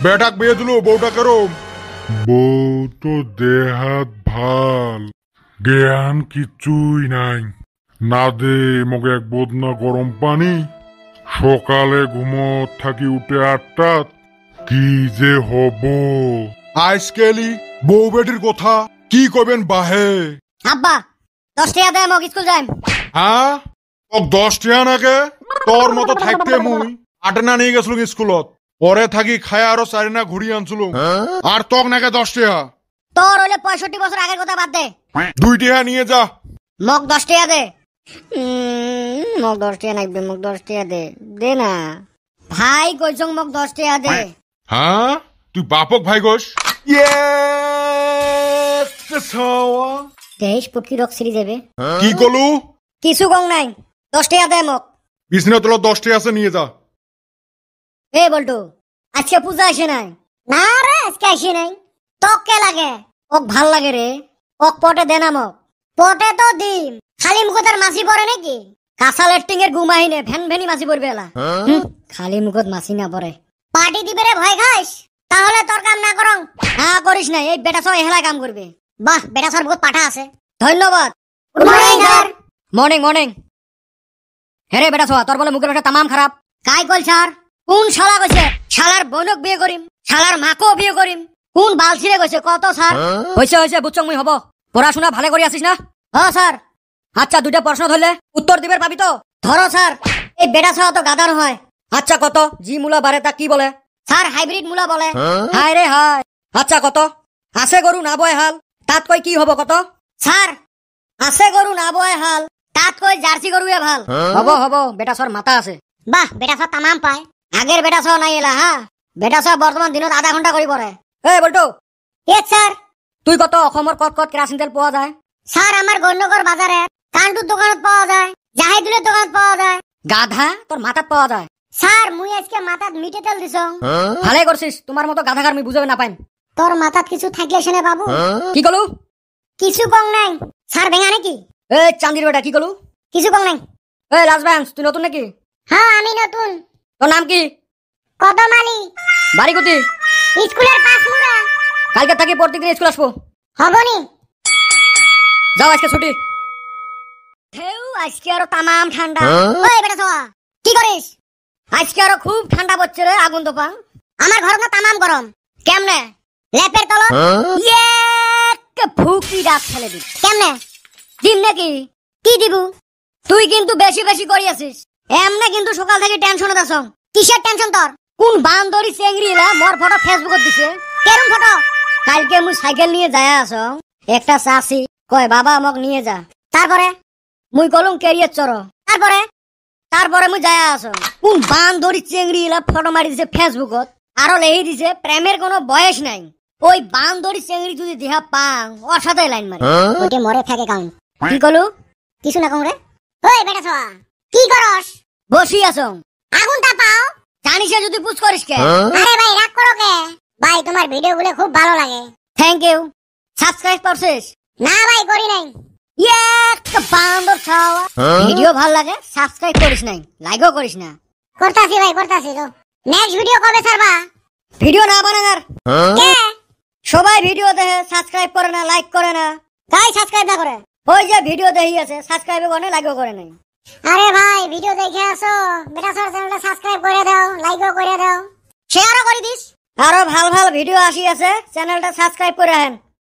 বেটাক বিয়ে দিল বউটা কেরম? বউ তো দেহাত ভাল, জ্ঞান কিচ্ছুই নাই। না দে মগে এক বদনা গরম পানি, সকালে ঘুমত থাকি উঠে 8টাত, কি যে হব। আজকালি বউ বেটির কথা কি কবেন বাহে? আব্বা 10 টাকা দে মগ স্কুল যাইম। হ্যাঁ ওক 10 টাকা নাকে? তোর মতো থাকতে মুই আটনা নিয়ে গেছিল স্কুলত, পরে থাকি খায়া আরো 4 না ঘুরি আনছিল, আর তক নাকে 10 টাকা। তোর হলে 65 বছর আগের কথা বাদ দে। 2 টাকা নিয়ে যা। মগ 10 টাকা দে। মগ 10 টাকা নাইবে, মগ 10 টাকা দে। দে না ভাই, কইছং মগ 10 টাকা দে। হ্যাঁ তুই বাপক ভাই গোস? দেশ পক্ষী রক সিরি যাবে। কি কলু? কিছু কং নাই, 10 টাকা দে মগ। বিছনা তোলা 10 টাকা আছে, নিয়ে যা। এ বলটু, আজকে পূজা আসে নাই? না রে আজকে আসে নাই। তোক কে লাগে? ওক ভাল লাগে রে। ওক পটে দে না মগ। পটে তো দিম, খালি মুখতার মাছি পড়ে নাকি? কাঁচা লেট্টিং এর ঘুম আহিনে ভ্যান ভ্যানি মাছি পড়বে এলা। খালি মুখত মাছি না পড়ে। পার্টি দিবে রে ভয় খাইস? তাহলে তোর কাম না করং। না করিস না, এই বেটা সব এহলা কাম করবে। বাহ, বেটা সর বহুত পাঠা আছে। ধন্যবাদ। Good morning sir. Morning morning. হেরে বেটা সওয়া, তোর বলে মুখের ভাষা তামাম খারাপ। কাই কল স্যার? কোন শালা কইছে শালার বোনক বিয়ে করিম, শালার মাকেও বিয়ে করিম? কোন বালছিরে কইছে কত স্যার? হইছে হইছে বুঝছং মুই হব। পড়াশোনা ভালো করে আসিস না? হ্যাঁ স্যার। আচ্ছা, 2টা প্রশ্ন ধরলে উত্তর দিবের পাবি তো? ধরো স্যার। এই বেটা ছাড়া তো গাদার হয়। আচ্ছা কত জি মূলা বারে তা কি বলে? স্যার হাইব্রিড মূলা বলে। হাই রে হাই। আচ্ছা কত আছে গরু না বয় হাল, তাত কই কি হব কত? স্যার আছে গরু না বয় হাল, তাত কই জার্সি গরুয়ে ভাল। হব হব, বেটা সর মাথা আছে। বাহ, বেটা সর তামাম পায়। আগের বেটা সর নাই এলা। হ্যাঁ, বেটা সর বর্তমান দিনত আধা ঘন্টা করি পড়ে। এই বলতো। Yes sir. তুই কত অসমৰ কত কত কেরাসিন তেল পোৱা যায়? স্যার আমার গণ্যগর বাজারে কান্টুর দোকানত পাওয়া যায়, জাহিদুলের দোকানত পাওয়া যায়। গাধা, তোর মাথাত পাওয়া যায়। স্যার মুই আজকে মাথাত মিঠে তেল দিছং। ভালে করছিস, তোমার মতো গাধাকার আমি বুঝাবে না পাইম। তোর মাথাত কিছু থাকলে শুনে বাবু। কি কলু? কিছু কং নাই। স্যার ভেঙা নাকি? এই চান্দির বেটা কি কলু? কিছু কং নাই। এই লাজবাংস, তুই নতুন নাকি? হ্যাঁ আমি নতুন। তোর নাম কি? কদমালি। বাড়ি কোথায়? স্কুলের পাশ মুড়া। কালকে থাকি প্রত্যেকদিন স্কুল আসবো। হবনি। যাও আজকে ছুটি। হেউ আজকে আরো তামাম ঠান্ডা। ওই বেটা সওয়া, কি করিস? আজকে আরো খুব ঠান্ডা পড়ছে রে, আগুন তো পা। আমার ঘর না তামাম গরম। কেমনে? লেপের তলত এক ফুকি রাত ফেলে দিই। কেমনে দিম নাকি? কি দিবু? তুই কিন্তু বেশি বেশি করি আছিস। এমনে কিন্তু সকাল থেকে টেনশনে আছং। কিসের টেনশন তোর? কোন বান্দরি চেংড়িরা মোর ফটো ফেসবুকত দিছে। কেরম ফটো? কালকে মুই সাইকেল নিয়ে যায় আছং, একটা চাচি কয় বাবা মোক নিয়ে যা। তারপরে মুই কলুম ক্যারিয়ার চর। তারপরে মুই যায় আছং, কোন বান্দরি চেংড়িরা ফটো মারি দিছে ফেসবুকত, আরো লেহি দিছে প্রেমের কোনো বয়স নাই। ওই বান্দরি চেংড়ি যদি দেহা পাং ওর সাথে লাইন মারি ওকে মরে থাকে কাউন। কি কলু? কিছু না কং রে। ওই বেটা সওয়া, কি করস? বসি আছং। আগুনটা পাও। জানিস যদি পুছ করিস কে? আরে ভাই রাগ করো কে? ভাই তোমার ভিডিওগুলো খুব ভালো লাগে। Thank you. সাবস্ক্রাইব করছিস? না ভাই করি নাই। একটা বান্দর ছাওয়া, ভিডিও ভালো লাগে সাবস্ক্রাইব করিস নাই, লাইকও করিস না। করতাছি ভাই করতাছি তো। নেক্সট ভিডিও কবে ছাড়বা? ভিডিও না বানানোর কে? সবাই ভিডিও দেখে সাবস্ক্রাইব করে না, লাইক করে না। তাই সাবস্ক্রাইব না করে? ওই যে ভিডিও দেখি আছে, সাবস্ক্রাইবও করে না, লাইকও করে নাই। আরে ভাই ভিডিও দেখে আসো, বেটা সর চ্যানেলটা সাবস্ক্রাইব করে দাও, লাইকও করে দাও, শেয়ারও করে দিস। আরো ভাল ভাল ভিডিও আসি আছে, চ্যানেলটা সাবস্ক্রাইব করে আহেন।